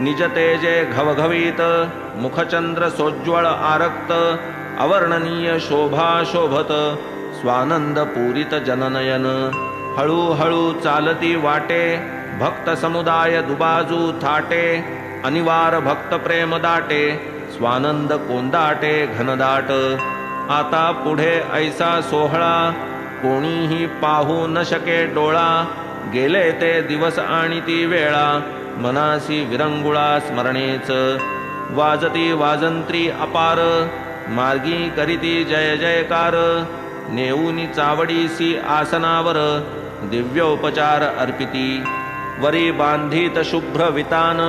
निज तेजे घवघवीत मुखचंद्र सोज्वळ आरक्त अवर्णनीय शोभा शोभत स्वानंद पूरित जननयन हळूहळू चालती वाटे भक्त समुदाय दुबाजू थाटे अनिवार भक्त प्रेम दाटे स्वानंद कोंदाटे घनदाट आता पुढे ऐसा सोहळा कोणीही पाहू न शके डोळा गेले ते दिवस आणि ती वेळा मनासी विरंगुळा स्मरणेच वाजती वाजंत्री अपार मार्गी करीती जय जयकार नेऊनी चावडीसी आसनावर दिव्योपचार अर्पिती वरी बांधित शुभ्र वितान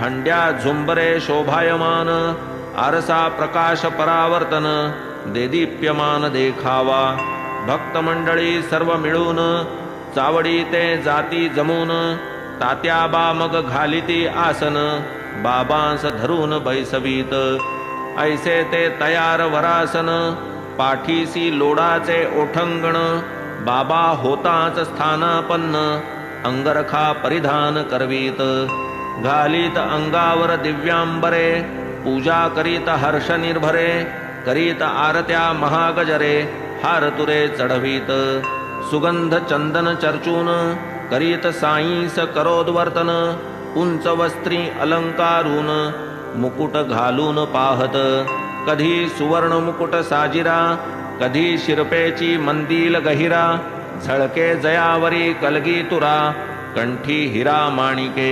हंड्या झुंबरे शोभायमान आरसा प्रकाश परावर्तन देदीप्यमान देखावा भक्तमंडळी सर्व मिळून चावडी ते जाती जमून तात्याबा मग घालिती आसन बाबांस धरून बैसवीत ऐसे ते तयार वरासन पाठीसी लोडाचे ओठंगण बाबा होताच स्थानापन्न अंगरखा परिधान करवीत घालीत अंगावर दिव्यांबरे पूजा करीत हर्ष निर्भरे करीत आरत्या महागजरे हार तुरे चढवीत सुगंध चंदन चर्चून करीत साईस करोद्वर्तन उंच वस्त्री अलंकारून मुकुट घालून पाहत कधी सुवर्ण मुकुट साजिरा कधी शिरपेची मंदिल गहिरा झळके जयावरी कलगी तुरा कंठी हिरा माणिके